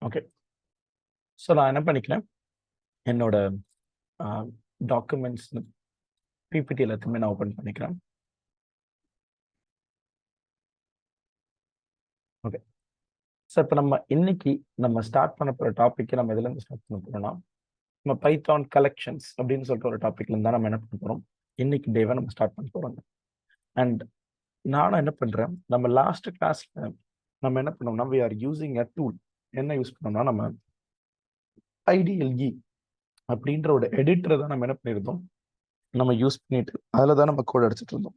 Okay. So நான் என்ன பண்ணிக்கிறேன், என்னோட டாக்குமெண்ட்ஸ் பிபிடி எல்லாத்தையுமே நான் ஓப்பன் பண்ணிக்கிறேன். ஓகே. ஸோ இப்போ இன்னைக்கு நம்ம ஸ்டார்ட் பண்ண போகிற டாப்பிக்கை நம்ம எதுலேருந்து ஸ்டார்ட் பண்ண போகிறோம்னா, நம்ம பைத்தான் கலெக்ஷன்ஸ் அப்படின்னு சொல்லிட்டு ஒரு டாப்பிக்லேருந்து தான் நம்ம என்ன பண்ண போகிறோம், இன்னைக்கு டேவை நம்ம ஸ்டார்ட் பண்ண போகிறோம். அண்ட் நானும் என்ன பண்ணுறேன், நம்ம லாஸ்ட் கிளாஸில் நம்ம என்ன பண்ணோம்னா, we are using a tool. என்ன யூஸ் பண்ணோம்னா, நம்ம IDLE அப்படின்ற ஒரு எடிட்டரை தான் நம்ம என்ன பண்ணியிருந்தோம், நம்ம யூஸ் பண்ணிட்டு அதில் தான் நம்ம கோட் அடிச்சுட்டு இருந்தோம்.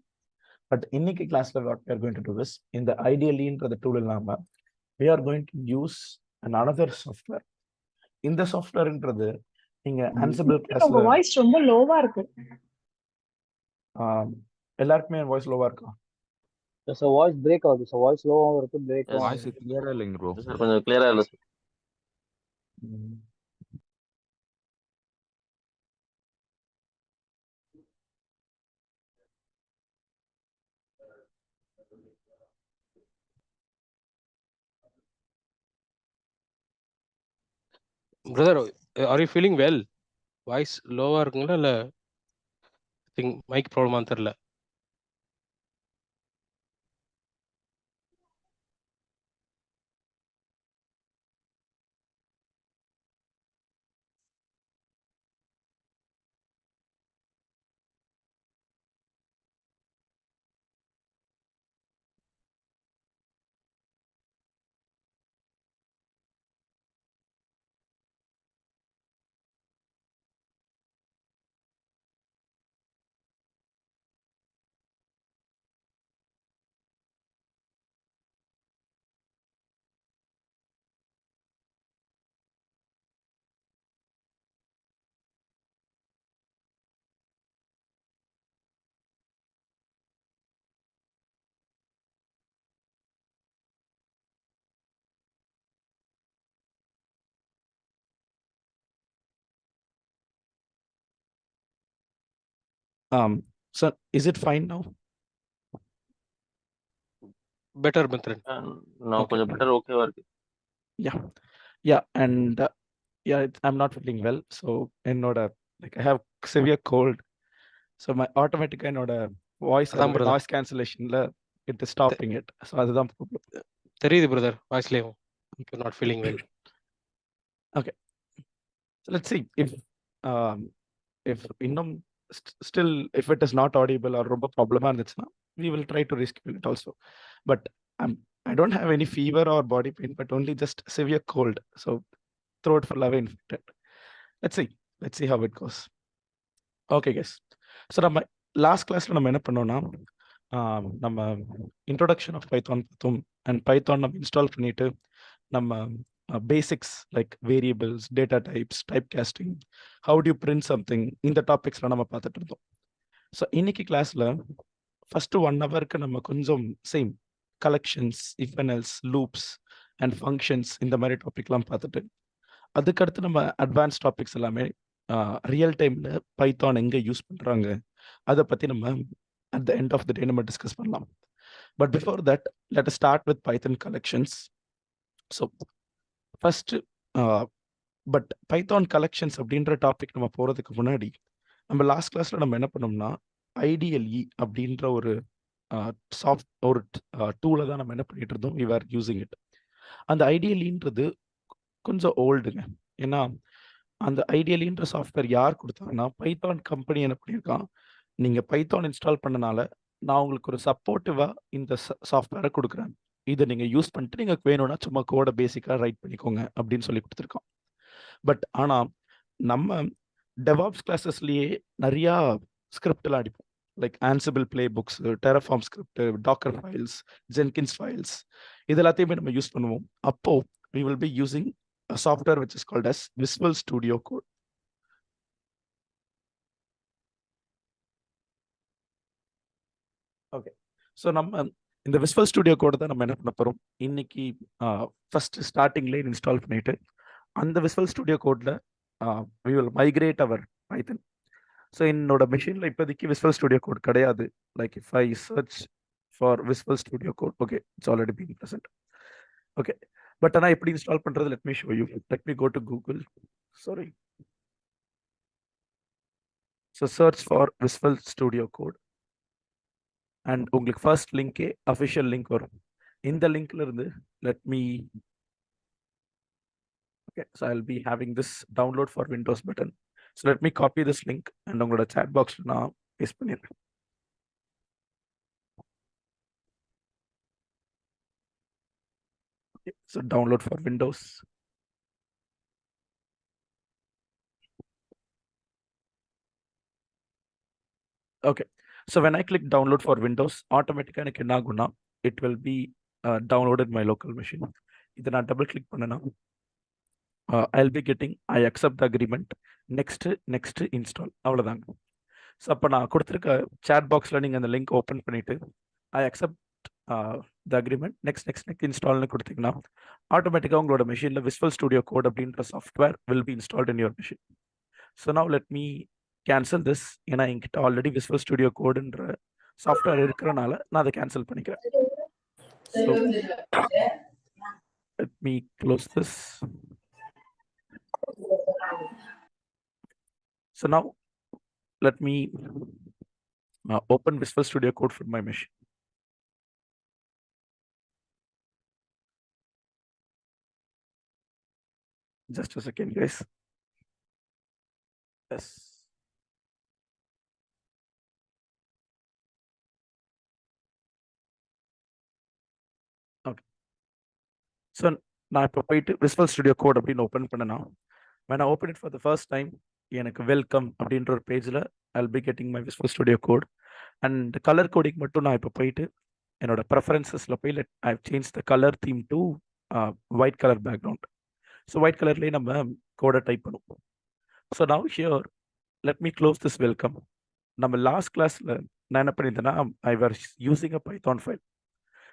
பட் இன்னைக்கு கிளாஸில் what we are going to do is, இந்த IDLEன்ற டூல் இல்லாமல் we are going to use another software. இந்த சாஃப்ட்வேர்ன்றது நீங்க Ansible கிளாஸ்ல வாய்ஸ் ரொம்ப லோவா இருக்கு. எல்லாருக்குமே வாய்ஸ் லோவா இருக்கா? சார் வாய்ஸ் பிரேக் ஆகுது சார். வாய்ஸ் லோவாகவும் இருக்கு, பிரேக் வாய்ஸ் கிளியரா இல்லைங்க ப்ரோ. சார் கொஞ்சம் கிளியரா இல்லை sir. Brother, are you feeling well? Voice லோவா இருக்குங்களா இல்ல திங்க் மைக் ப்ராப்ளமான்னு தெரியல. Sir, is it fine now? Better Mithran. நான் Okay. கொஞ்சம் பெட்டர் ஓகேவா இருக்கு. Yeah, and I'm not feeling well, so என்னோட I have severe cold, so my automatic என்னோட voice அதான் brother. noise cancellationல it is stopping it, so அதுதான் problem. தெரியுது பிரதர் வாய்ஸ்லேயும் you not feeling well. So let's see if இன்னும் still if it is not audible or ரொம்ப ப்ராப்ளமா இருந்துச்சுன்னா we will try to reschedule it also, but I don't have any fever or body pain, but only just severe cold, so throat full-ஆவே infected. Let's see how it goes. Okay guys, so நம்ம last கிளாஸ்ல நம்ம என்ன பண்ணோம்னா, நம்ம introduction of Python பார்த்தோம். And Python நம்ம install பண்ணிட்டு நம்ம basics like variables, data types, type costing, how to print something, இந்த டாபிக்ஸ்லாம் நம்ம பார்த்துட்டு இருந்தோம். ஸோ இன்னைக்கு கிளாஸ்ல ஃபர்ஸ்ட் 1 ஹவருக்கு நம்ம கொஞ்சம் same collections, if and else, loops and functions இந்த மாதிரி டாபிக்லாம் பார்த்துட்டு அதுக்கடுத்து நம்ம அட்வான்ஸ் டாபிக்ஸ் எல்லாமே ரியல் டைம்ல பைத்தான் எங்கே யூஸ் பண்ணுறாங்க அதை பற்றி நம்ம at the end of the day நம்ம டிஸ்கஸ் பண்ணலாம். But before that let us start with Python collections. So first but Python collections அப்படின்ற டாபிக் நம்ம போகிறதுக்கு முன்னாடி நம்ம லாஸ்ட் கிளாஸில் நம்ம என்ன பண்ணோம்னா IDLE அப்படின்ற ஒரு ஒரு டூலை தான் நம்ம என்ன பண்ணிட்டு இருந்தோம், we were using it. அந்த IDLEன்றது கொஞ்சம் ஓல்டுங்க. ஏன்னா அந்த IDLEன்ற சாஃப்ட்வேர் யார் கொடுத்தாங்கன்னா பைத்தான் கம்பெனி என்ன பண்ணியிருக்கான், நீங்கள் பைத்தான் இன்ஸ்டால் பண்ணனால நான் உங்களுக்கு ஒரு சப்போர்ட்டிவாக இந்த சாஃப்ட்வேரை கொடுக்குறேன், இதை நீங்கள் யூஸ் பண்ணிட்டு நீங்கள் வேணும்னா சும்மா கோடை பேசிக்காக ரைட் பண்ணிக்கோங்க அப்படின்னு சொல்லி கொடுத்துருக்கோம். பட் ஆனால் நம்ம டெவாப்ஸ் கிளாஸஸ்லேயே நிறையா ஸ்கிரிப்ட்லாம் அடிப்போம், like Ansible play books, Terraform script, Docker files, Jenkins files, இது எல்லாத்தையுமே நம்ம யூஸ் பண்ணுவோம். அப்போ we will be using a software which is called as Visual Studio Code. Okay, so நம்ம இந்த விஸ்வல் ஸ்டுடியோ கோட் தான் நம்ம என்ன பண்ண போகிறோம் இன்னைக்கு. ஃபர்ஸ்ட் ஸ்டார்டிங்லேயே இன்ஸ்டால் பண்ணிட்டு அந்த விஸ்வல் ஸ்டுடியோ கோடில் we will migrate our Python. So என்னோட மெஷினில் இப்போதைக்கு விஸ்வல் ஸ்டுடியோ கோட் கிடையாது. Like if I search for Visual Studio Code, okay, it's already being present. Okay, but ஆனால் எப்படி இன்ஸ்டால் பண்ணுறது, let me show you. Let me go to Google. Sorry. So search for Visual Studio Code and உங்களுக்கு first லிங்கே official link வரும். இந்த லிங்க்ல இருந்து let me, okay, so I'll be having this download for Windows button. So let me copy this link and உங்களோட chat box நான் paste பண்ணிடுறேன். Okay, so download for Windows. Okay, so when I click download for Windows, automatically எனக்கு என்ன ஆகும்னா it will be downloaded my local machine. இதை நான் double click பண்ணனா I'll be getting I accept the agreement, next install, அவ்வளோதாங்க. So அப்போ நான் கொடுத்துருக்க சேட் பாக்ஸில் நீங்கள் அந்த லிங்க் ஓப்பன் பண்ணிவிட்டு I accept the agreement next இன்ஸ்டால்னு கொடுத்தீங்கன்னா ஆட்டோமேட்டிக்காக உங்களோட மெஷினில் விஸ்வல் ஸ்டுடியோ கோட் அப்படின்ற software will be installed in your machine. So now let me cancel this. ஏன்னா என்கிட்ட ஆல்ரெடி விஸ்வல் ஸ்டுடியோ கோடுன்ற சாஃப்ட்வேர் இருக்கிறனால நான் அதை கேன்சல் பண்ணிக்கிறேன். So let me close this. So now let me open Visual Studio Code for my machine. Just a second, guys. Yes. Okay. So now I போயிட்டு Visual Studio Code அப்படின்னு open பண்ணனா, when I open it for the first time, எனக்கு welcome அப்படின்ற ஒரு பேஜில் I'll be getting my Visual Studio Code. And colour coding மட்டும் நான் இப்போ போயிட்டு என்னோட ப்ரெஃபரன்சஸில் போய் I've changed the color theme to white color background. So white கலர்லேயே நம்ம கோடை டைப் பண்ணுவோம். So now here let me close this welcome. நம்ம லாஸ்ட் கிளாஸில் நான் என்ன பண்ணியிருந்தேன்னா I was using a Python file.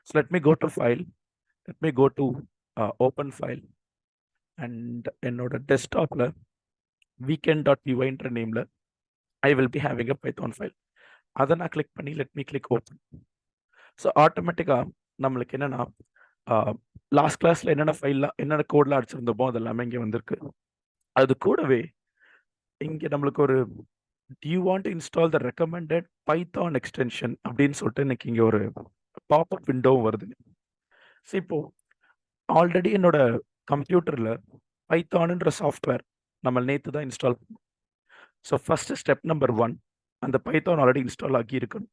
So let me go to file, let me go to open file, and என்னோட டெஸ்க்டாப்பில் weekend.py நேம்ல I will be having a Python file. அதை நான் click பண்ணி let me click open. So ஆட்டோமேட்டிக்காக நம்மளுக்கு என்னென்னா last கிளாஸில் என்னென்ன கோட்லாம் அடிச்சிருந்தோமோ அதெல்லாமே இங்கே வந்திருக்கு. அது கூடவே இங்கே நம்மளுக்கு ஒரு do you want to install the recommended Python extension அப்படின்னு சொல்லிட்டு எனக்கு இங்கே ஒரு பாப்அப் விண்டோவும் வருதுங்க. ஸோ இப்போ ஆல்ரெடி என்னோட கம்ப்யூட்டரில் பைத்தானுன்ற சாஃப்ட்வேர் நம்ம நேற்று தான் இன்ஸ்டால் பண்ணோம். ஸோ ஃபஸ்ட்டு ஸ்டெப் நம்பர் 1, அந்த பைத்தான் ஆல்ரெடி இன்ஸ்டால் ஆகி இருக்கணும்.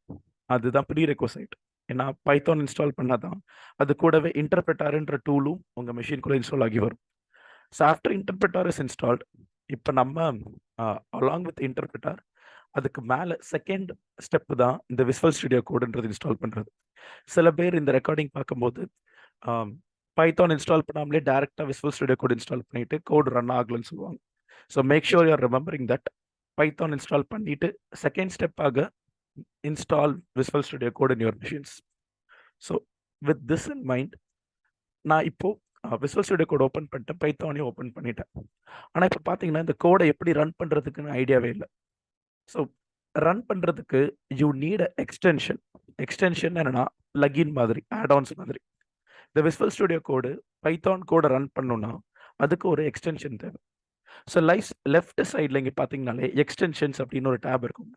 அதுதான் ப்ரீ ரெக்வசைட். ஏன்னா பைத்தான் இன்ஸ்டால் பண்ணால் தான் அது கூடவே இன்டர்பிரட்டார்ன்ற டூலும் உங்கள் மெஷின்குள்ளே இன்ஸ்டால் ஆகி வரும். ஸோ ஆஃப்டர் இன்டர்பிரட்டார் இஸ் இன்ஸ்டால்ட், இப்போ நம்ம அலாங் வித் இன்டர்பிரட்டார் அதுக்கு மேலே செகண்ட் ஸ்டெப்பு தான் இந்த விஸ்வல் ஸ்டுடியோ கோடுன்றது இன்ஸ்டால் பண்ணுறது. சில பேர் இந்த ரெக்கார்டிங் பார்க்கும்போது பைத்தான் இன்ஸ்டால் பண்ணாமலே டேரெக்டாக விஸ்வல் ஸ்டுடியோ கோட் இன்ஸ்டால் பண்ணிட்டு கோட் ரன் ஆகலன்னு சொல்லுவாங்க. So make sure you are remembering that Python install பண்ணிட்டு செகண்ட் ஸ்டெப்பாக install Visual Studio Code in your machines. So with this in mind நான் இப்போது விஸ்வல் ஸ்டுடியோ கோட் ஓப்பன் பண்ணிட்டேன், பைத்தானையும் open பண்ணிட்டேன். ஆனால் இப்போ பார்த்தீங்கன்னா இந்த கோடை எப்படி ரன் பண்ணுறதுக்குன்னு ஐடியாவே இல்லை. ஸோ ரன் பண்ணுறதுக்கு யூ நீட் எக்ஸ்டென்ஷன். எக்ஸ்டென்ஷன் என்னன்னா பிளகின் மாதிரி, ஆட்-ஆன்ஸ் மாதிரி. இந்த விஸ்வல் ஸ்டுடியோ கோடு பைத்தான் கோடை ரன் பண்ணணும்னா அதுக்கு ஒரு எக்ஸ்டென்ஷன் தேவை. ஸோ லெஃப்ட் சைடில் இங்கே பார்த்தீங்கனாலே எக்ஸ்டென்ஷன்ஸ் அப்படின்னு ஒரு டேப் இருக்கும்.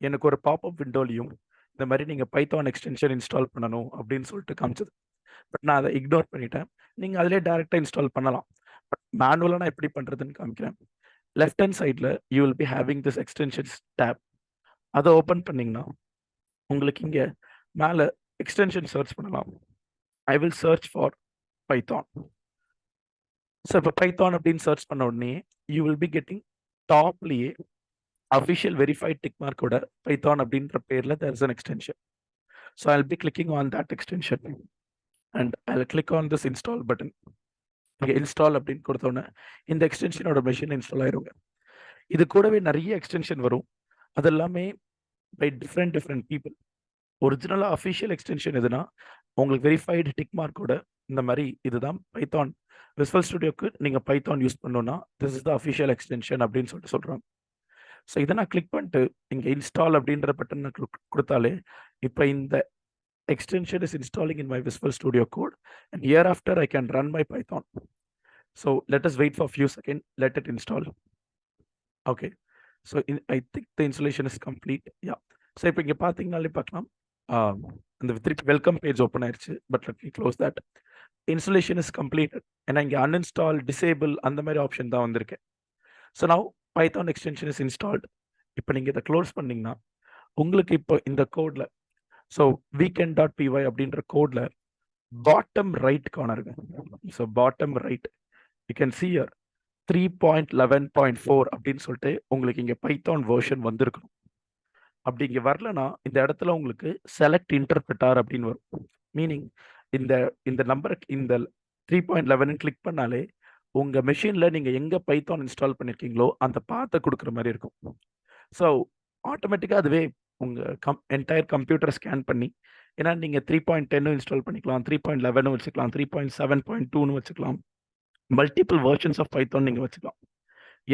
எனக்கு ஒரு பாப்அப் விண்டோலையும் இந்த மாதிரி நீங்கள் பைத்தான் எக்ஸ்டென்ஷன் இன்ஸ்டால் பண்ணணும் அப்படின்னு சொல்லிட்டு காமிச்சது. பட் நான் அதை இக்னோர் பண்ணிட்டேன். நீங்கள் அதிலே டேரெக்டாக இன்ஸ்டால் பண்ணலாம். பட் மேனுவலாக நான் எப்படி பண்ணுறதுன்னு காமிக்கிறேன். லெஃப்ட் ஹேண்ட் சைடில் you will be having this extensions tab. அதை ஓப்பன் பண்ணிங்கன்னா உங்களுக்கு இங்கே மேலே எக்ஸ்டென்ஷன் சர்ச் பண்ணலாம். I will search for Python. So இப்போ Python அப்படின்னு சர்ச் பண்ண உடனே you will be getting டாப்லேயே official verified tick mark ஓட Python அப்படின்ற பேரில் there is an extension. So I'll be clicking on that extension and I'll click on this install button. இங்கே install அப்படின்னு கொடுத்தோன்னே இந்த எக்ஸ்டென்ஷனோட மெஷின் இன்ஸ்டால் ஆயிருங்க. இது கூடவே நிறைய எக்ஸ்டென்ஷன் வரும். அது எல்லாமே பை டிஃப்ரெண்ட் பீப்புள். ஒரிஜினலாக அஃபிஷியல் எக்ஸ்டென்ஷன் எதுனா உங்களுக்கு வெரிஃபைடு டிக் மார்க்கோட இந்த மாதிரி இதுதான் பைத்தான் விஸ்வல் ஸ்டுடியோக்கு நீங்கள் பைத்தான் யூஸ் பண்ணணும்னா this is the official extension அப்படின்னு சொல்லிட்டு சொல்கிறாங்க. ஸோ இதை நான் கிளிக் பண்ணிட்டு இங்கே இன்ஸ்டால் அப்படின்ற பட்டன் கொடுத்தாலே இப்போ இந்த extension is installing in my Visual Studio Code, and hereafter I can run my Python. So let us wait for a few seconds, let it install. Okay, so I think the installation is complete. Yeah, so இப்போ இங்க பார்த்தீங்கனாலே பார்க்கலாம் அந்த திருப்பி welcome page open ஆயிடுச்சு. But let me close that. Installation is completed. ஏன்னா இங்கே uninstall, disable அந்த மாதிரி ஆப்ஷன் தான் வந்திருக்கு. So now Python extension is installed. இப்போ நீங்கள் இதை க்ளோஸ் பண்ணீங்கன்னா உங்களுக்கு இப்போ இந்த கோட்ல ஸோ weekend.py அப்படின்ற கோட்ல bottom right corner. So bottom right you can see here 3.11.4 அப்படின்னு சொல்லிட்டு உங்களுக்கு இங்கே பைத்தான் வெர்ஷன் வந்திருக்கணும். அப்படி இங்கே வரலன்னா இந்த இடத்துல உங்களுக்கு செலக்ட் இன்டர்பிரட்டார் அப்படின்னு வரும். மீனிங் இந்த நம்பருக்கு இந்த 3.11 கிளிக் பண்ணாலே உங்க மெஷின்ல நீங்க எங்க பைத்தான் இன்ஸ்டால் பண்ணிருக்கீங்களோ அந்த பாத்தை கொடுக்குற மாதிரி இருக்கும். ஸோ ஆட்டோமேட்டிக்கா அதுவே உங்க என்டையர் கம்ப்யூட்டர் ஸ்கேன் பண்ணி, ஏன்னா நீங்க 3.10 இன்ஸ்டால் பண்ணிக்கலாம், 3.11 வச்சுக்கலாம், 3.7.2 வச்சுக்கலாம், மல்டிபிள் வெர்ஷன்ஸ் ஆஃப் பைத்தான் நீங்க வச்சுக்கலாம்.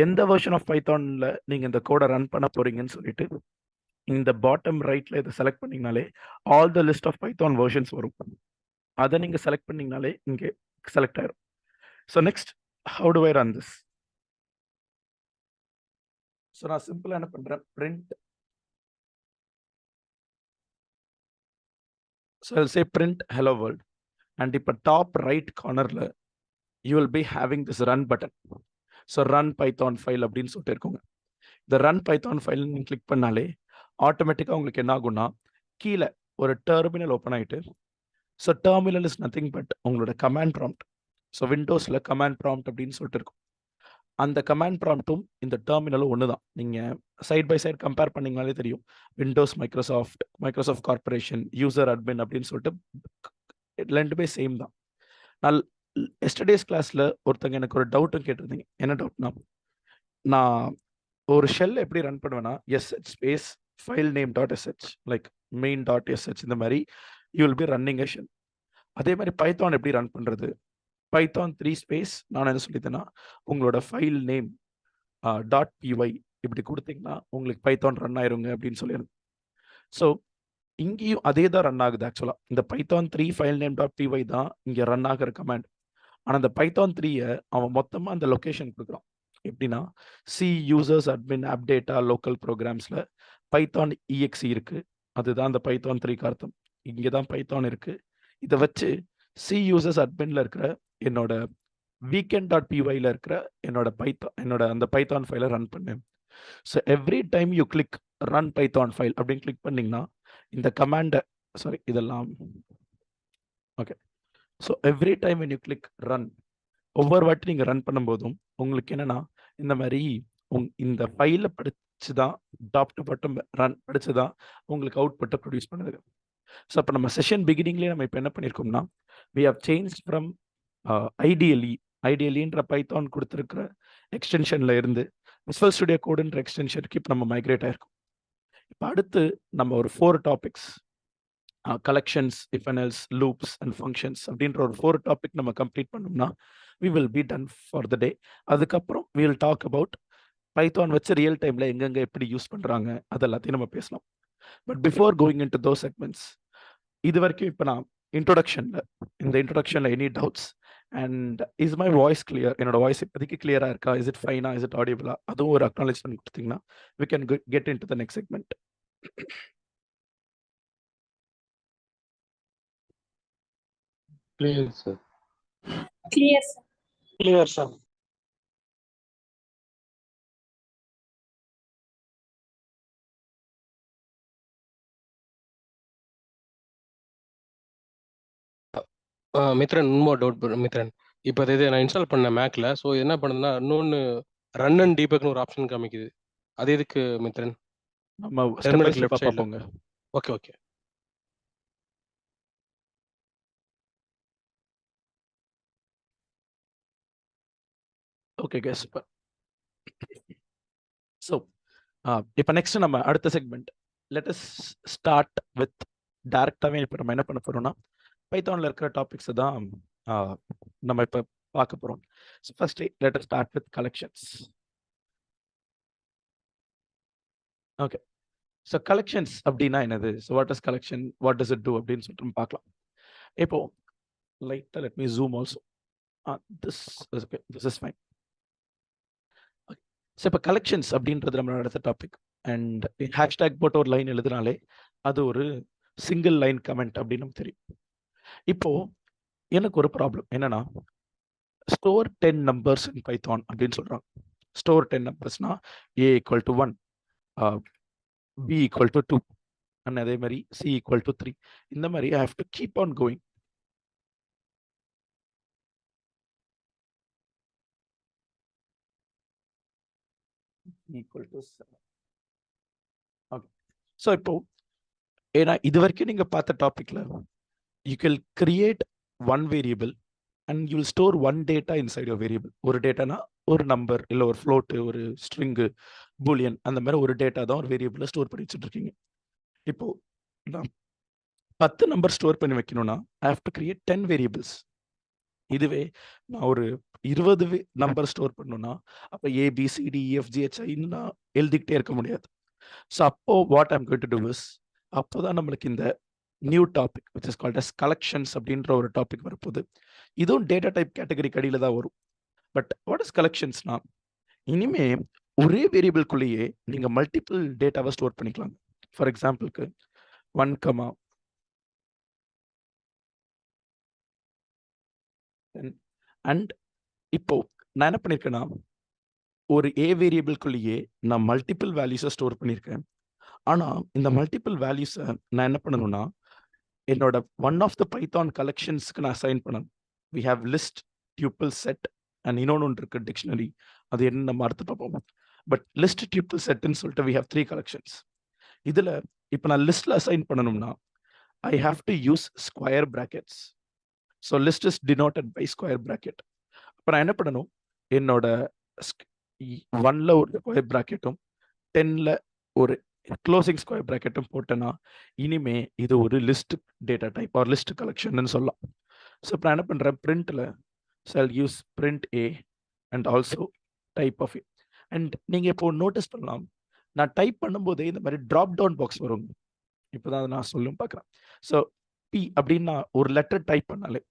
எந்த வெர்ஷன் ஆஃப் பைத்தான்ல நீங்க இந்த கோடை ரன் பண்ண போறீங்கன்னு சொல்லிட்டு இந்த பாட்டம் ரைட்ல இதை செலக்ட் பண்ணீங்கனாலே all the list of Python versions வரும். அதை நீங்க செலக்ட் பண்ணீங்கனாலே இங்கே செலக்ட் ஆயிரும். So next how do I run this? So நான் சிம்பிளா என்ன பண்றேன், print. So I'll say print hello world, and இப்போ டாப் ரைட் கார்னர்ல you will be having this run button. So run python file அப்படின்னு சொல்லிட்டு இருக்குங்க. இந்த run python file நீங்க கிளிக் பண்ணாலே ஆட்டோமேட்டிக்கா உங்களுக்கு என்ன ஆகும்னா கீழே ஒரு டெர்மினல் ஓப்பன் ஆயிட்டு, so terminal is nothing but உங்களோட கமாண்ட் ப்ராம்ப்ட். ஸோ விண்டோஸ்ல கமாண்ட் ப்ராம்ப்ட் அப்படின்னு சொல்லிட்டு இருக்கும். அந்த கமாண்ட் ப்ராம்ப்டும் இந்த டெர்மினலும் ஒன்று தான். நீங்கள் சைட் பை சைட் கம்பேர் பண்ணிங்கனாலே தெரியும். Windows Microsoft corporation, user admin அப்படின்னு சொல்லிட்டு ரெண்டுமே சேம் தான். நான் எஸ்டர்டேஸ் கிளாஸில் ஒருத்தங்க எனக்கு ஒரு டவுட்டும் கேட்டிருந்தீங்க. என்ன டவுட்னா, நான் ஒரு ஷெல் எப்படி ரன் பண்ணுவேன்னா sh space file name dot sh like main dot sh இந்த மாதிரி you will B running a shell. அதே மாதிரி பைத்தான் எப்படி ரன் பண்ணுறது, பைத்தான் 3 ஸ்பேஸ் நான் என்ன சொல்லித்தேன்னா உங்களோட ஃபைல் நேம் .py இப்படி கொடுத்தீங்கன்னா உங்களுக்கு பைத்தான் ரன் ஆயிருங்க அப்படின்னு சொல்லியிருந்தேன். ஸோ இங்கேயும் அதே தான் ரன் ஆகுது. ஆக்சுவலாக இந்த பைத்தான் 3 ஃபைல் நேம் .py தான் இங்கே ரன் ஆகிற கமாண்ட். ஆனால் அந்த பைத்தான் 3யை அவன் மொத்தமாக அந்த லொக்கேஷன் கொடுக்குறான். எப்படின்னா C users admin app data local ப்ரோக்ராம்ஸில் பைத்தான் exe இருக்கு. அதுதான் அந்த பைத்தான் 3க்கு அர்த்தம். இங்கே தான் பைத்தான் இருக்கு. இதை வச்சு சி யூசர்ஸ் அட்மின்ல இருக்கிற என்னோட weekend.pyல இருக்கிற என்னோட அந்த பைத்தான் ஃபைலை ரன் பண்ணேன். So every time you click run Python file அப்படின்னு கிளிக் பண்ணீங்கன்னா இந்த கமாண்டை இதெல்லாம் okay. So every time when you click run, ஒவ்வொரு வாட்டி நீங்கள் ரன் பண்ணும்போதும் உங்களுக்கு என்னன்னா இந்த மாதிரி இந்த ஃபைலை படிச்சுதான் டாப் டு பாட்டம் ரன் படிச்சுதான் உங்களுக்கு அவுட்புட்டை ப்ரொடியூஸ் பண்ணுது. ஸோ அப்போ நம்ம செஷன் பிகினிங்லேயே நம்ம இப்போ என்ன பண்ணியிருக்கோம்னா we have changed from ஐடியலின்ற பைத்தான் கொடுத்துருக்கிற எக்ஸ்டென்ஷன்ல இருந்து விசுவல் ஸ்டுடியோ கோடுன்ற எக்ஸ்டென்ஷனுக்கு இப்போ நம்ம மைக்ரேட் ஆயிருக்கோம். இப்போ அடுத்து நம்ம ஒரு 4 topics collections, if and else, loops and functions அப்படின்ற ஒரு 4 டாபிக் நம்ம கம்ப்ளீட் பண்ணோம்னா we will be done for the day. அதுக்கப்புறம் we will talk about Python வச்சு ரியல் டைம்ல எங்கெங்க எப்படி யூஸ் பண்றாங்க அதெல்லாத்தையும் நம்ம பேசலாம். But before going into those segments, இது வரைக்கும் இப்போ நான் இந்த இன்ட்ரோடக்ஷன்ல any doubts and is my voice clear, என்னோட வாய்ஸ் இப்போதைக்கு கிளியரா இருக்கா, இஸ் இட் ஃபைனா, இஸ் இட் ஆடியபிளா, அதுவும் ஒரு அக்னாலேஜ்மெண்ட் கொடுத்தீங்கன்னா we can get into the next segment. Clear, sir. Clear, sir. Clear, sir. Mithran இன்னும் டவுட் மித்ரன். இப்போ இது நான் இன்ஸ்டால் பண்ண மேக்ல, ஸோ என்ன பண்ணுதுன்னா இன்னொன்று ரன் அண்ட் டீபக்னு ஒரு ஆப்ஷன் காமிக்குது. அது எதுக்கு மித்ரன்? நம்ம Terminal left side ல. பார்ப்போங்க. Okay okay. Okay guys. So இப்போ நெக்ஸ்ட் நம்ம அடுத்த segment let us start with டைரக்டாகவே இப்போ நம்ம என்ன பண்ண போறோம்னா பைத்தான்ல இருக்கிற டாபிக்ஸ் தான் நம்ம இப்போ பார்க்க போறோம். So first let us start with collections. Okay, so collections அப்படின்னா என்னது? So what is collection, what does it do அப்படின்னு சொல்லிட்டு நம்ம பார்க்கலாம். இப்போ லைட்டாக let me zoom also. This is fine. So இப்போ கலெக்ஷன்ஸ் அப்படின்றது நம்மளோட அடுத்த டாபிக். அண்ட் ஹேஷ்டேக் போட்டு ஒரு லைன் எழுதுனாலே அது ஒரு சிங்கிள் லைன் கமெண்ட் அப்படின்னு நமக்கு தெரியும். இப்போ எனக்கு ஒரு ப்ராப்ளம் என்னன்னா, ஸ்டோர் 10 நம்பர்ஸ் இன் பைத்தான் அப்படின்னு சொல்றாங்க. Store 10 நம்பர்ஸ்னா a equal to 1, b equal to 2, and அதே மாதிரி c ஈக்குவல் டு 3. இந்த மாதிரி I have to keep on going. Equal to 7. Okay. So இப்போ ஏன்னா இது வரைக்கும் நீங்க பார்த்த டாபிக்ல you can create one variable and you will store one data inside your variable. ஒரு டேட்டானா ஒரு நம்பர் இல்லை ஒரு ஃப்ளோட்டு, ஒரு ஸ்ட்ரிங்கு, பூலியன், அந்த மாதிரி ஒரு டேட்டா தான் ஒரு வேரியபிளில் ஸ்டோர் பண்ணி வச்சுட்டு இருக்கீங்க. இப்போ நான் 10 நம்பர் ஸ்டோர் பண்ணி வைக்கணும்னா I have to create 10 variables. இதுவே நான் ஒரு 20 நம்பர் ஸ்டோர் பண்ணணும்னா அப்போ ABCDEFGH நான் எழுதிக்கிட்டே இருக்க முடியாது. ஸோ அப்போ what I'm going to do is, அப்போதான் நம்மளுக்கு இந்த new topic which is called as collections அப்படின்ற ஒரு டாபிக் வரப்போகுது. இதுவும் டேட்டா டைப் கேட்டகரி கடியில் தான் வரும். பட் வாட் இஸ் கலெக்ஷன்ஸ்னா, இனிமே ஒரே வேரியபிள்குள்ளேயே நீங்க மல்டிபிள் டேட்டாவை ஸ்டோர் பண்ணிக்கலாம். ஃபார் எக்ஸாம்பிளுக்கு 1, அண்ட் இப்போ நான் என்ன பண்ணியிருக்கேன்னா, ஒரு A வேரியபிள்குள்ளேயே நான் மல்டிபிள் வேல்யூஸை ஸ்டோர் பண்ணியிருக்கேன். ஆனால் இந்த மல்டிபிள் வேல்யூஸை நான் என்ன பண்ணணும்னா, என்னோட ஒன் ஆஃப் த பைத்தான் கலெக்ஷன்ஸ்க்கு நான் அசைன் பண்ணணும். We have list, tuple, set and இன்னொன்று இருக்கு டிக்ஷனரி. அது என்ன நம்ம அடுத்து பார்ப்போம். பட் லிஸ்ட், டியூப்பிள், செட்னு சொல்லிட்டு வி ஹேவ் 3 கலெக்ஷன்ஸ். இதில் இப்போ நான் லிஸ்ட்டில் அசைன் பண்ணணும்னா I have to use square brackets. So list is denoted by square bracket. இப்போ நான் என்ன பண்ணணும், என்னோட 1ல் ஒரு ஸ்கொயர் ப்ராக்கெட்டும் 10ல் ஒரு க்ளோசிங் ஸ்கொயர் ப்ராக்கெட்டும் போட்டேன்னா இனிமே இது ஒரு list data type or list collection சொல்லலாம். ஸோ இப்போ நான் என்ன பண்ணுறேன், பிரிண்ட்டில் I'll use print A and also type of A. And நீங்கள் இப்போ நோட்டீஸ் பண்ணலாம், நான் டைப் பண்ணும்போதே இந்த மாதிரி ட்ராப் டவுன் பாக்ஸ் வரும். இப்போ தான் நான் சொல்லும் பார்க்குறேன். ஸோ P அப்படின்னு நான் ஒரு லெட்டர் டைப் பண்ணாலே,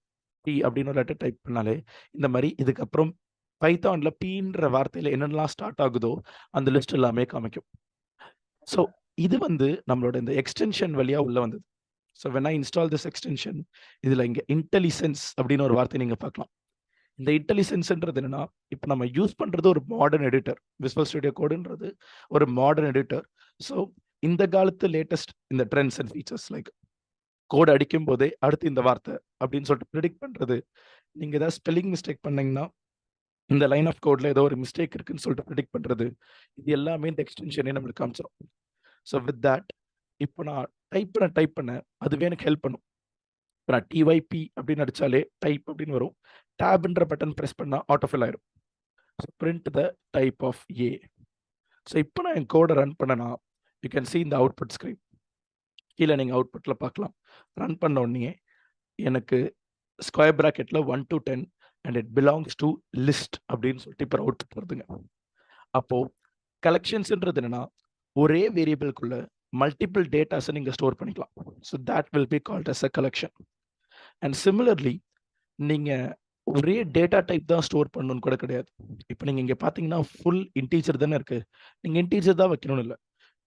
P அப்படின்னு ஒரு லெட்டர் டைப் பண்ணாலே இந்த மாதிரி இதுக்கப்புறம் பைத்தானில் Pன்ற வார்த்தையில் என்னென்னலாம் ஸ்டார்ட் ஆகுதோ அந்த லிஸ்ட் எல்லாமே காமிக்கும். ஸோ இது வந்து நம்மளோட இந்த எக்ஸ்டென்ஷன் வழியாக உள்ள வந்தது. So when I install this extension, இதில் இங்கே இன்டெலிசென்ஸ் அப்படின்னு ஒரு வார்த்தை நீங்கள் பார்க்கலாம். இந்த இன்டெலிஜென்ஸ்ன்றது என்னன்னா, இப்போ நம்ம யூஸ் பண்றது ஒரு மாடர்ன் எடிட்டர். விசுவல் ஸ்டுடியோ கோடுன்றது ஒரு மாடர்ன் எடிட்டர். ஸோ இந்த காலத்து லேட்டஸ்ட் இந்த trends and features like code அடிக்கும் போதே அடுத்து இந்த வார்த்தை அப்படின்னு சொல்லிட்டு ப்ரிடிக்ட் பண்றது. நீங்க ஏதாவது ஸ்பெல்லிங் மிஸ்டேக் பண்ணீங்கன்னா இந்த லைன் ஆஃப் கோட்ல ஏதோ ஒரு மிஸ்டேக் இருக்குன்னு சொல்லிட்டு ப்ரிடிக்ட் பண்றது, இது எல்லாமே இந்த எக்ஸ்டென்ஷனே நம்மளுக்கு காமிச்சிடும். ஸோ வித் தட் இப்போ நான் டைப் பண்ண அதுவே எனக்கு ஹெல்ப் பண்ணும். இப்போ நான் TYP அப்படின்னு அடிச்சாலே டைப் அப்படின்னு வரும். டேப்ன்ற பட்டன் ப்ரெஸ் பண்ணால் ஆட்டோஃபில் ஆயிரும். So print the type of A. So இப்போ நான் என் கோடை ரன் பண்ணனா யூ கேன் see இந்த அவுட்புட் ஸ்க்ரீன். கீழே நீங்கள் அவுட்புட்டில் பார்க்கலாம். ரன் பண்ண உடனே எனக்கு ஸ்கொயர் ப்ராக்கெட்டில் 1 to 10 and it belongs to list அப்படின்னு சொல்லிட்டு இப்போ அவுட்புட் வருதுங்க. அப்போது கலெக்ஷன்ஸ்ன்றது என்னன்னா, ஒரே வேரியபிள்குள்ள மல்டிபிள் டேட்டாஸை நீங்கள் ஸ்டோர் பண்ணிக்கலாம். So that will be called as a collection. And similarly நீங்கள் ஒரே டேட்டா டைப் தான் ஸ்டோர் பண்ணணும்னு கூட கிடையாது. இப்போ நீங்கள் இங்கே பார்த்தீங்கன்னா ஃபுல் இன்டீஜர் தானே இருக்குது. நீங்கள் இன்டீஜர் தான் வைக்கணும்னு இல்லை.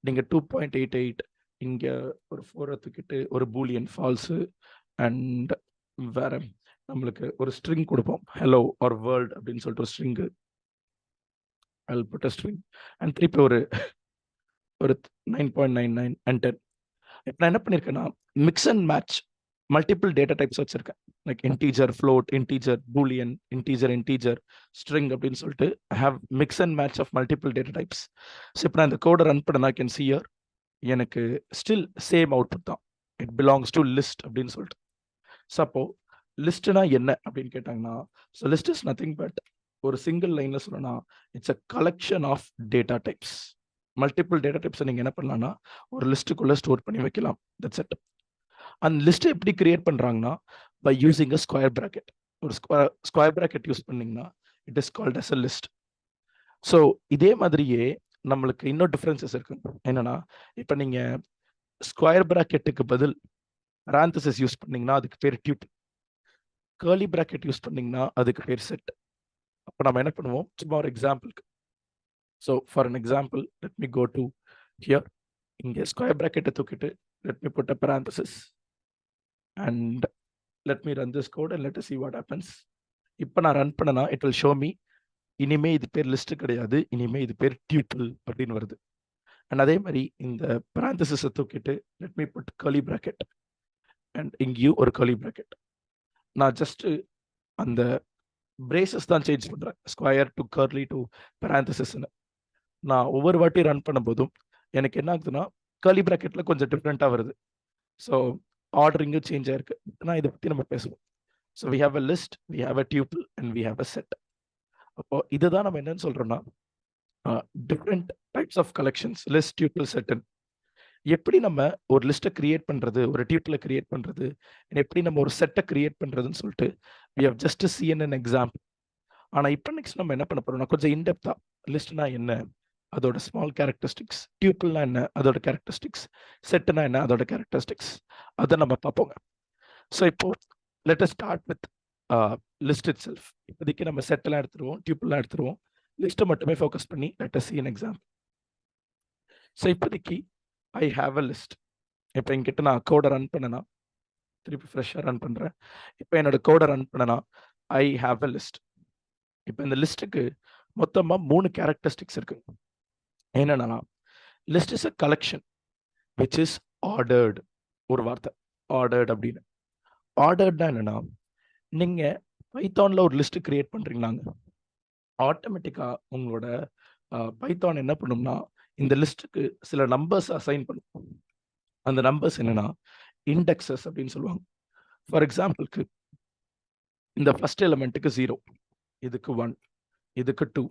நீங்கள் 2.88 இங்கே ஒரு 4 தூக்கிட்டு ஒரு பூலியன் ஃபால்ஸு அண்ட் வேற நம்மளுக்கு ஒரு ஸ்ட்ரிங் கொடுப்போம், ஹலோ ஆர் வேர்ல்ட் அப்படின்னு சொல்லிட்டு ஒரு string. I'll put a string and திருப்பி ஒரு 9.99 and 10. இப்போ நான் என்ன பண்ணியிருக்கேன்னா mix and match multiple data types வச்சிருக்கேன். Like integer, float, integer, boolean, integer, string அப்படின்னு சொல்லிட்டு I have mix and match of multiple data types. So இப்போ நான் இந்த கோடை ரன் பண்ண கேன் see here எனக்கு ஸ்டில் சேம் அவுட்புட் தான். இட் பிலாங்ஸ் டு லிஸ்ட் அப்படின்னு சொல்லிட்டு. ஸோ அப்போ லிஸ்ட்னா என்ன அப்படின்னு கேட்டாங்கன்னா, so list is nothing but ஒரு சிங்கிள் லைன்ல சொல்லணும்னா it's a collection of data types. Multiple data டைப்ஸை நீங்கள் என்ன பண்ணலாம்னா ஒரு லிஸ்ட்டுக்குள்ளே ஸ்டோர் பண்ணி வைக்கலாம். That's it. அந்த லிஸ்ட்டை எப்படி கிரியேட் பண்ணுறாங்கன்னா by using a square bracket. ஒரு ஸ்கொயர் ப்ராக்கெட் யூஸ் பண்ணிங்கன்னா it is called as a list. So இதே மாதிரியே நம்மளுக்கு இன்னும் டிஃபரன்சஸ் இருக்கு. என்னன்னா, இப்போ நீங்க ஸ்கொயர் பிராக்கெட்டுக்கு பதில் parenthesis யூஸ் பண்ணீங்கன்னா அதுக்கு பேர் டியூபிள். கர்லி பிராக்கெட் யூஸ் பண்ணீங்கன்னா அதுக்கு பேர் செட். அப்போ நம்ம என்ன பண்ணுவோம், சும்மா ஒரு எக்ஸாம்பிளுக்கு. So for an example, let me go to here. இங்கே ஸ்கொயர் பிராக்கெட்டை தூக்கிட்டு let me put a parenthesis and let me run this code and let us see what happens. இப்போ நான் ரன் பண்ணனா it will show me இனிமே இது பேர் list கிடையாது, இனிமே இது பேர் டியூபிள் அப்படின்னு வருது. அண்ட் அதே மாதிரி இந்த parenthesis தூக்கிட்டு let me put curly bracket and இங்கேயும் ஒரு curly bracket. நான் ஜஸ்ட் அந்த பிரேசஸ் தான் சேஞ்ச் பண்றேன், ஸ்கொயர் டு கர்லி டு parenthesisன்னு. நான் ஒவ்வொரு வாட்டி ரன் பண்ணும்போதும் எனக்கு என்ன ஆகுதுன்னா கர்லி பிராக்கெட்ல கொஞ்சம் டிஃப்ரெண்ட்டாக வருது. ஸோ ஆர்டரிங்கும் சேஞ்ச் ஆயிருக்கு. நான் இதை பற்றி நம்ம பேசுவோம். So we have a list, we have a tuple and we have a set. அப்போ இதுதான் நம்ம என்னன்னு சொல்றோம்னா different types of collections, list, tuple, செட்டன். எப்படி நம்ம ஒரு லிஸ்ட்டை கிரியேட் பண்றது, ஒரு டியூபிளை கிரியேட் பண்றது, எப்படி நம்ம ஒரு செட்டை கிரியேட் பண்றதுன்னு சொல்லிட்டு we have just seen an example. ஆனால் இப்போ நெக்ஸ்ட் நம்ம என்ன பண்ண போறோம்னா கொஞ்சம் இன்டெப்தா லிஸ்ட்னா என்ன, அதோட ஸ்மால் கேரக்டரிஸ்டிக்ஸ், டியூபிள்னா என்ன அதோட கேரக்டரிஸ்டிக்ஸ், செட்னா என்ன அதோட கேரக்டரிஸ்டிக்ஸ், அதை நம்ம பார்ப்போங்க. ஸோ இப்போ let us start with list it self. இப்போதைக்கு நம்ம செட்டெல்லாம் எடுத்துருவோம், டியூபிள்லாம் எடுத்துருவோம், லிஸ்ட்டை மட்டுமே ஃபோக்கஸ் பண்ணி let us sea an example. So இப்போதைக்கு ஐ ஹாவ் அ லிஸ்ட். இப்போ என்கிட்ட நான் கோடை ரன் பண்ணனா, திருப்பி ஃப்ரெஷ்ஷாக ரன் பண்ணுறேன். இப்போ என்னோட கோடை ரன் பண்ணனா ஐ ஹாவ் அ லிஸ்ட். இப்போ இந்த லிஸ்ட்டுக்கு மொத்தமாக 3 கேரக்டரிஸ்டிக்ஸ் இருக்கு. என்னன்னா, list is a collection which is ordered. ஒரு வார்த்தை ஆர்டர்டு அப்படின்னு. ஆர்டர்ட்னா என்னன்னா, நீங்க பைத்தான்ல ஒரு லிஸ்ட் கிரியேட் பண்றீங்களாங்க, ஆட்டோமேட்டிக்கா உங்களோட பைத்தான் என்ன பண்ணும்னா இந்த லிஸ்ட்டுக்கு சில நம்பர்ஸ் அசைன் பண்ணும். அந்த நம்பர்ஸ் என்னன்னா இண்டெக்ஸஸ் அப்படின்னு சொல்லுவாங்க. ஃபார் எக்ஸாம்பிளுக்கு இந்த ஃபர்ஸ்ட் எலிமெண்ட்டுக்கு 0, இதுக்கு 1, இதுக்கு 2,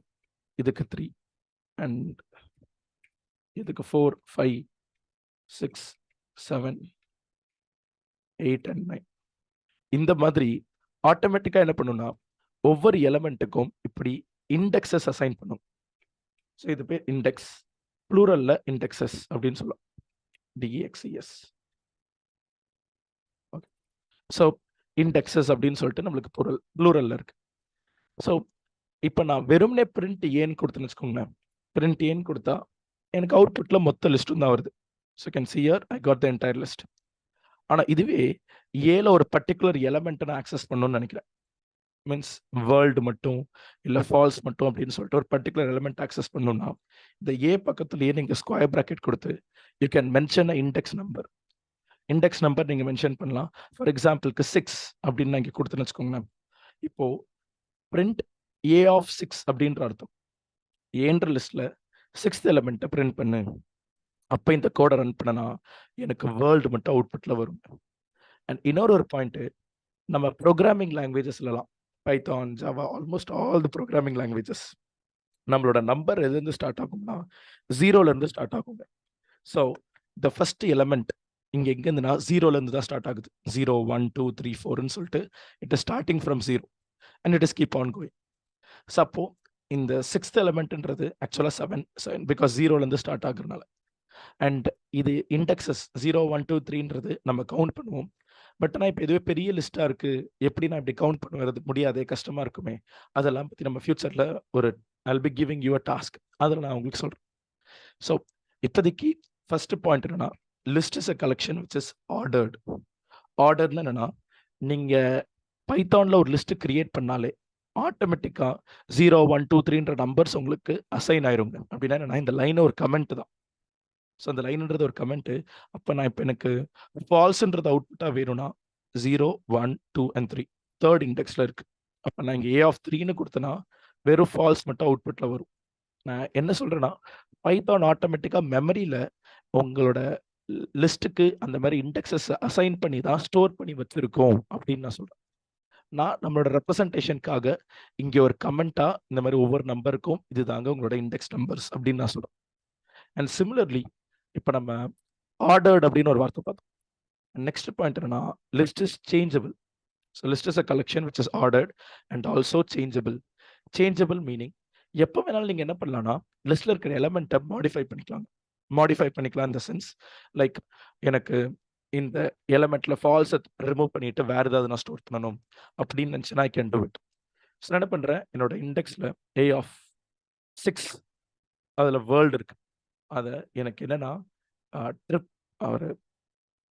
இதுக்கு 3 அண்ட் இதுக்கு 4, 5, 6, 7, 8 and 9. இந்த மாதிரி ஆட்டோமேட்டிக்கா என்ன பண்ணும்னா ஒவ்வொரு எலிமெண்ட்டுக்கும் இப்படி இண்டெக்ஸஸ் அசைன் பண்ணும். ஸோ இது பேர் இண்டெக்ஸ், ப்ளூரல்ல இண்டெக்ஸஸ் அப்படின்னு சொல்லலாம், DEXES. ஓகே, ஸோ இண்டெக்ஸஸ் அப்படின்னு சொல்லிட்டு நம்மளுக்கு ப்ளூரல்ல இருக்கு. ஸோ இப்போ நான் வெறும்னே பிரிண்ட் ஏன்னு கொடுத்துன்னு வச்சுக்கோங்களேன். பிரிண்ட் ஏன்னு கொடுத்தா எனக்கு அவுட்புட்ல மொத்த லிஸ்ட்டும் தான் வருது. So can see here I got the entire list. ஆனால் இதுவே ஏல ஒரு பர்டிகுலர் எலமெண்ட்டை நான் ஆக்சஸ் பண்ணணும்னு நினைக்கிறேன், மீன்ஸ் வேர்ல்டு மட்டும் இல்லை ஃபால்ஸ் மட்டும் அப்படின்னு சொல்லிட்டு ஒரு பர்டிகுலர் எலமெண்ட் ஆக்சஸ் பண்ணணும்னா இந்த ஏ பக்கத்துலேயே நீங்கள் ஸ்கொயர் பிராக்கெட் கொடுத்து you can mention a index number. Index number நீங்கள் மென்ஷன் பண்ணலாம். ஃபார் எக்ஸாம்பிளுக்கு 6 அப்படின்னு நான் இங்கே கொடுத்துன்னு வச்சுக்கோங்களேன். இப்போ பிரிண்ட் ஏ ஆஃப் 6 அப்படின்ற அர்த்தம். ஏன்ற லிஸ்ட்ல 6th எலிமெண்ட்டை பிரிண்ட் பண்ணு. அப்போ இந்த கோடை ரன் பண்ணனா எனக்கு வேர்ல்டு மட்டும் அவுட்புட்ல வரும். அண்ட் இன்னொரு பாயிண்ட், நம்ம ப்ரோக்ராமிங் லாங்குவேஜஸ்லாம் Python, Java, almost all the programming languages நம்மளோட நம்பர் எதுலேருந்து ஸ்டார்ட் ஆகும்னா 0லேருந்து ஸ்டார்ட் ஆகுங்க. ஸோ த ஃபர்ஸ்ட் எலிமெண்ட் இங்கே எங்கேருந்துனா 0லேருந்து தான் ஸ்டார்ட் ஆகுது. 0, 1, 2, 3, 4ன்னு சொல்லிட்டு it is starting from 0 and it is keep on going. So அப்போ இந்த 6th எலிமெண்ட்ன்றது ஆக்சுவலாக 7 பிகாஸ் 0லேருந்து ஸ்டார்ட் ஆகுறதுனால. அண்ட் இது இண்டெக்ஸஸ் 0, 1, 2, 3ன்றது நம்ம கவுண்ட் பண்ணுவோம். பட் ஆனால் இப்போ இதுவே பெரிய லிஸ்ட்டாக இருக்குது, எப்படி நான் இப்படி கவுண்ட் பண்ணுறது முடியாதே, கஷ்டமாக இருக்குமே, அதெல்லாம் பற்றி நம்ம ஃபியூச்சரில் ஒரு I'll be giving you a task, அதில் நான் உங்களுக்கு சொல்கிறேன். ஸோ இப்போதைக்கு ஃபர்ஸ்ட் பாயிண்ட் என்னன்னா, list is a collection which is ordered. ஆர்டர்னு என்னன்னா, நீங்கள் பைத்தானில் ஒரு லிஸ்ட்டு கிரியேட் பண்ணாலே ஆட்டோமேட்டிக்காக 0, 1, 2, 3ன்ற நம்பர்ஸ் உங்களுக்கு அசைன் ஆயிருங்க. அப்படின்னா என்னன்னா, இந்த லைன் ஒரு கமெண்ட் தான். ஸோ அந்த லைன்ன்றது ஒரு கமெண்ட்டு. அப்போ நான் இப்போ எனக்கு ஃபால்ஸ்ன்றது அவுட்புட்டாக வேணும்னா 0, 1, 2 and 3 தேர்ட் இண்டெக்ஸில் இருக்குது. அப்போ நான் இங்கே A of 3ன்னு கொடுத்தேன்னா வெறும் ஃபால்ஸ் மட்டும் அவுட்புட்டில் வரும். நான் என்ன சொல்கிறேன்னா, பைத்தான் ஆட்டோமேட்டிக்காக மெமரியில் உங்களோட லிஸ்ட்டுக்கு அந்த மாதிரி இண்டெக்ஸஸ் அசைன் பண்ணி தான் ஸ்டோர் பண்ணி வச்சுருக்கோம் அப்படின்னு நான் சொல்கிறேன். நான் நம்மளோட ரெப்ரசன்டேஷனுக்காக இங்கே ஒரு கமெண்ட்டாக இந்த மாதிரி ஒவ்வொரு நம்பருக்கும் இதுதாங்க உங்களோட இண்டெக்ஸ் நம்பர்ஸ் அப்படின்னு நான் சொல்கிறேன். அண்ட் சிமிலர்லி இப்போ நம்ம ஆர்டர்ட் அப்படின்னு ஒரு வார்த்தை பார்த்தோம். நெக்ஸ்ட் பாயிண்ட் என்னன்னா, list is changeable. So list is a collection which is ordered and also changeable. Changeable meaning எப்போ வேணாலும் நீங்க என்ன பண்ணலாம்னா லிஸ்ட்ல இருக்கிற எலமெண்ட்டை மாடிஃபை பண்ணிக்கலாம் இந்த சென்ஸ் லைக் எனக்கு இந்த எலமெண்ட்ல ஃபால்ஸை ரிமூவ் பண்ணிட்டு வேற ஏதாவது நான் ஸ்டோர் பண்ணணும் அப்படின்னு நினச்சினா I can do it. So என்ன பண்ணுறேன், என்னோட இண்டெக்ஸில் A of 6 அதில் வேர்ல்டு இருக்கு. அதை எனக்கு என்னன்னா ஒரு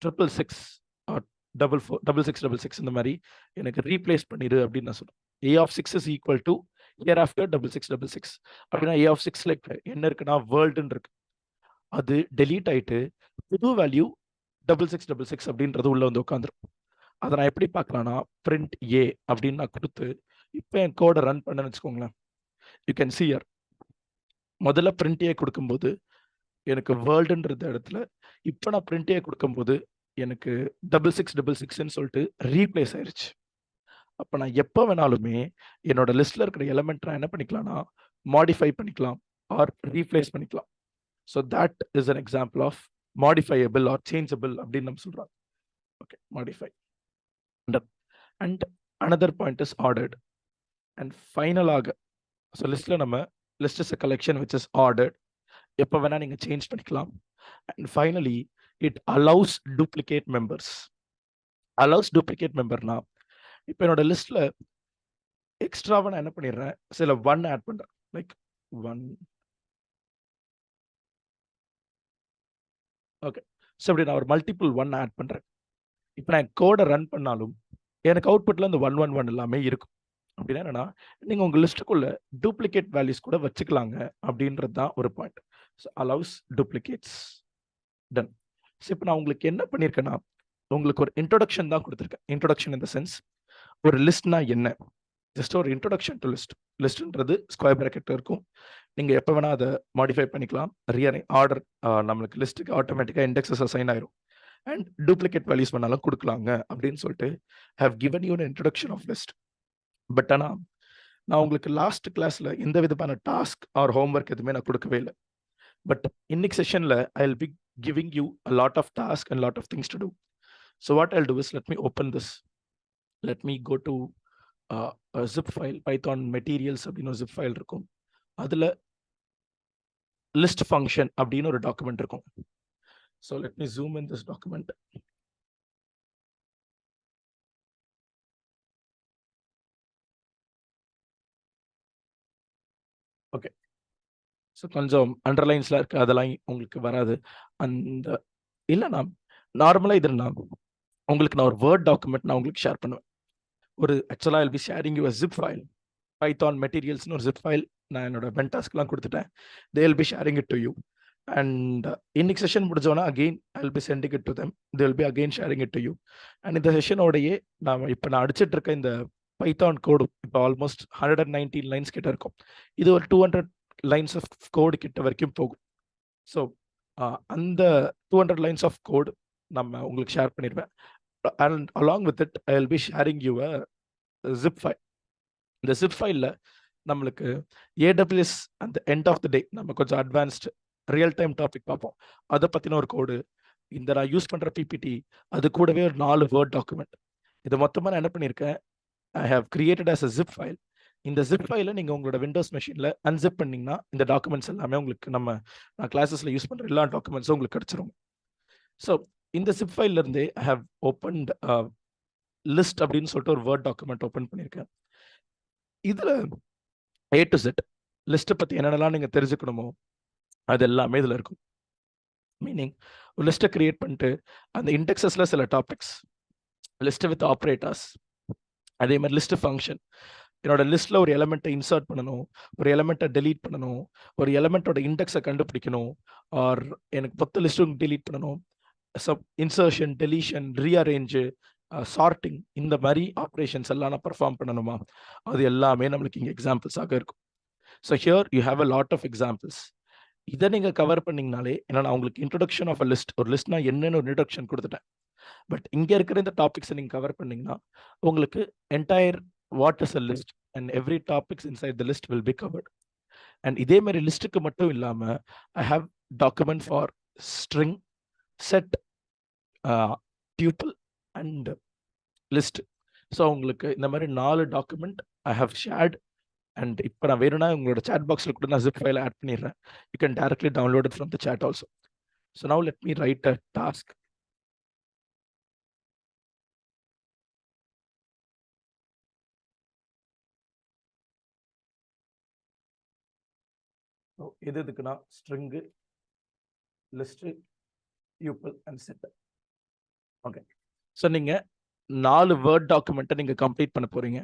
666 6666 இந்த மாதிரி எனக்கு ரீப்ளேஸ் பண்ணிடு அப்படின்னு நான் சொல்றேன். A of 6 is equal to hereafter 6666 அப்படின்னா A of 6 என்ன இருக்குன்னா வேர்ல்டுன்னு இருக்கு. அது டெலீட் ஆயிட்டு புது வேல்யூ 6666 அப்படின்றது உள்ள வந்து உட்காந்துரும். அதை நான் எப்படி பார்க்கலாம்னா பிரிண்ட் A அப்படின்னு நான் கொடுத்து இப்போ என் கோடை ரன் பண்ணேன்னு வச்சுக்கோங்களேன். யூ கேன் see here முதல்ல பிரிண்ட் A கொடுக்கும்போது எனக்கு வேர்ல்டுன்றது இடத்துல இப்போ நான் பிரிண்ட் A கொடுக்கும்போது எனக்கு 6666ன்னு சொல்லிட்டு ரீப்ளேஸ் ஆயிருச்சு. அப்போ நான் எப்போ வேணாலுமே என்னோட லிஸ்ட்ல இருக்கிற எலமெண்ட் நான் என்ன பண்ணிக்கலாம்னா மாடிஃபை பண்ணிக்கலாம் ஆர் ரீப்ளேஸ் பண்ணிக்கலாம். So that is an example of modifiable or changeable அப்படின்னு நம்ம சொல்றோம். Okay, modify. And another point is ordered. And ஃபைனலாக ஸோ லிஸ்ட்ல நம்ம list is a collection which is ordered. எப்போ வேணா நீங்க சேஞ்ச் பண்ணிக்கலாம். And finally it allows duplicate members. Allows duplicate மெம்பர்னா இப்போ என்னோட லிஸ்ட்ல எக்ஸ்ட்ராவாக நான் என்ன பண்ணிடுறேன், சில 1 ஆட் பண்றேன். லைக் 1. ஓகே, ஸோ இப்படி நான் ஒரு மல்டிபிள் 1 ஆட் பண்றேன். இப்போ நான் கோடை ரன் பண்ணாலும் எனக்கு அவுட்புட்ல இந்த 111 எல்லாமே இருக்கும். அப்படின்னா என்னன்னா நீங்க உங்க லிஸ்ட்டுக்குள்ள டூப்ளிகேட் வேல்யூஸ் கூட வச்சுக்கலாங்க அப்படின்றது தான் ஒரு point. So allows duplicates. Done. So இப்போ நான் உங்களுக்கு என்ன பண்ணியிருக்கேன்னா உங்களுக்கு ஒரு இன்ட்ரோடக்ஷன் தான் கொடுத்துருக்கேன். இன்ட்ரோடக்ஷன் இந்த சென்ஸ் ஒரு லிஸ்ட்னா என்ன, ஜஸ்ட் ஒரு இன்ட்ரோடக்ஷன் டு லிஸ்ட். லிஸ்ட்ன்றது ஸ்கொயர் பிராக்கெட் இருக்கும். நீங்க எப்போ வேணா அதை மாடிஃபை பண்ணிக்கலாம். ஆர்டர் நம்மளுக்கு லிஸ்ட்டுக்கு ஆட்டோமேட்டிக்காக இண்டெக்ஸஸ் அசைன் ஆயிரும். அண்ட் டூப்ளிகேட் வேல்யூஸ் வேணாலும் கொடுக்கலாங்க அப்படின்னு சொல்லிட்டு have given you introduction of list. But ஆனால் நான் உங்களுக்கு லாஸ்ட் கிளாஸ்ல எந்த விதமான டாஸ்க் ஆர் ஹோம்ஒர்க் எதுவுமே நான் கொடுக்கவே இல்லை. பட் இன்னைக்கு செஷன்ல I will be giving you a lot of tasks and lot of things to do. So what I'll do is let me open this. Let me go to a zip file, Python materials அப்படின்னு zip file இருக்கும். அதுல list function அப்படின்னு ஒரு document இருக்கும். So let me zoom in this document. Okay. So கொஞ்சம் அண்டர்லைன்ஸ்லாம் இருக்குது, அதெல்லாம் உங்களுக்கு வராது. அந்த இல்லைண்ணா நார்மலாக இதுண்ணா உங்களுக்கு நான் ஒரு வேர்ட் டாக்குமெண்ட் நான் உங்களுக்கு ஷேர் பண்ணுவேன். ஒரு ஆக்சுவலாக I will be sharing you zip file, Python மெட்டீரியல்ஸ்னு ஒரு ஜிப் ஃபைல் நான் என்னோட வென்டாஸ்க்குலாம் கொடுத்துட்டேன். They will be sharing it to you. And இன்னைக்கு செஷன் முடிஞ்சோன்னா again I will be sending it to them. They will be again sharing it to you. And இந்த செஷனோடையே நான் அடிச்சிட்டு இருக்க இந்த பைத்தான் கோடு இப்போ ஆல்மோஸ்ட் 119 லைன்ஸ் கிட்ட இருக்கும். இது ஒரு 200 லைன்ஸ் ஆஃப் கோடு கிட்ட வரைக்கும் போகும். ஸோ அந்த 200 லைன்ஸ் ஆஃப் கோடு நம்ம உங்களுக்கு ஷேர் பண்ணிடுவேன். And along with it I will be sharing you a zip file. இந்த ஜிப் ஃபைலில் நம்மளுக்கு AWS அந்த எண்ட் ஆஃப் த டே நம்ம கொஞ்சம் அட்வான்ஸ்டு ரியல் டைம் டாபிக் பார்ப்போம். அதை பற்றின ஒரு கோடு, இந்த நான் யூஸ் பண்ணுற PPT, அது கூடவே ஒரு 4 வேர்ட் டாக்குமெண்ட். இது மொத்தமாக நான் என்ன பண்ணியிருக்கேன், I have created as a zip file. இந்த ஜிப் ஃபைலை நீங்கள் உங்களோட விண்டோஸ் மெஷினில் அன்சிப் பண்ணிங்கன்னா இந்த டாக்குமெண்ட்ஸ் எல்லாமே உங்களுக்கு நான் கிளாஸஸில் யூஸ் பண்ணுற எல்லா டாக்குமெண்ட்ஸும் உங்களுக்கு கிடச்சிரும். ஸோ இந்த ஜிப் ஃபைல்லேருந்தே ஐ ஹவ் ஓப்பன்ட் லிஸ்ட் அப்படின்னு சொல்லிட்டு ஒரு வேர்ட் டாக்குமெண்ட் ஓப்பன் பண்ணியிருக்கேன். இதில் A to Z லிஸ்ட்டை பற்றி என்னென்னலாம் நீங்கள் தெரிஞ்சுக்கணுமோ அது எல்லாமே இதில் இருக்கும். மீனிங் ஒரு லிஸ்ட்டை கிரியேட் பண்ணிட்டு அந்த இண்டெக்ஸஸில் சில டாபிக்ஸ், லிஸ்ட்டு வித் ஆப்ரேட்டர்ஸ், அதே மாதிரி லிஸ்ட்டு ஃபங்க்ஷன், என்னோட லிஸ்ட்ல ஒரு எலமெண்ட்டை இன்சர்ட் பண்ணணும், ஒரு எலமெண்ட்டை டெலீட் பண்ணணும், ஒரு எலமெண்ட்டோட இண்டெக்ஸை கண்டுபிடிக்கணும், ஆர் எனக்கு 10 லிஸ்ட்டும் டெலீட் பண்ணணும், இன்சர்ஷன், டெலீஷன், ரீஅரேஞ்சு, சார்ட்டிங், இந்த மாதிரி ஆப்ரேஷன்ஸ் எல்லாம் நான் பர்ஃபார்ம் பண்ணணுமா, அது எல்லாமே நம்மளுக்கு இங்கே எக்ஸாம்பிள்ஸாக இருக்கும். So here you have a lot of examples. இதை நீங்கள் கவர் பண்ணிங்கனாலே, ஏன்னா நான் உங்களுக்கு இன்ட்ரொடக்ஷன் ஆஃப் அ லிஸ்ட், ஒரு லிஸ்ட்னா என்னென்னு ஒரு இன்ட்ரொடக்ஷன் கொடுத்துட்டேன். பட் இங்கே இருக்கிற இந்த டாபிக்ஸை நீங்கள் கவர் பண்ணிங்கன்னா உங்களுக்கு entire what is a list and every topics inside the list will be covered. And இதே மாதிரி லிஸ்ட்டுக்கு மட்டும் இல்லாமல் I have document for string, set, tuple and list. So உங்களுக்கு இந்த மாதிரி 4 document I have shared and இப்போ நான் வேணும்னா உங்களோட சேட் பாக்ஸில் கூட நான் ஜிப் ஃபைலை ஆட் பண்ணிடுறேன். You can directly download it from the chat also. So now let me write a task. So எது எதுக்குன்னா string, list, tuple and set. Okay, so நீங்கள் 4 வேர்ட் டாக்குமெண்ட்டை நீங்கள் கம்ப்ளீட் பண்ண போகிறீங்க.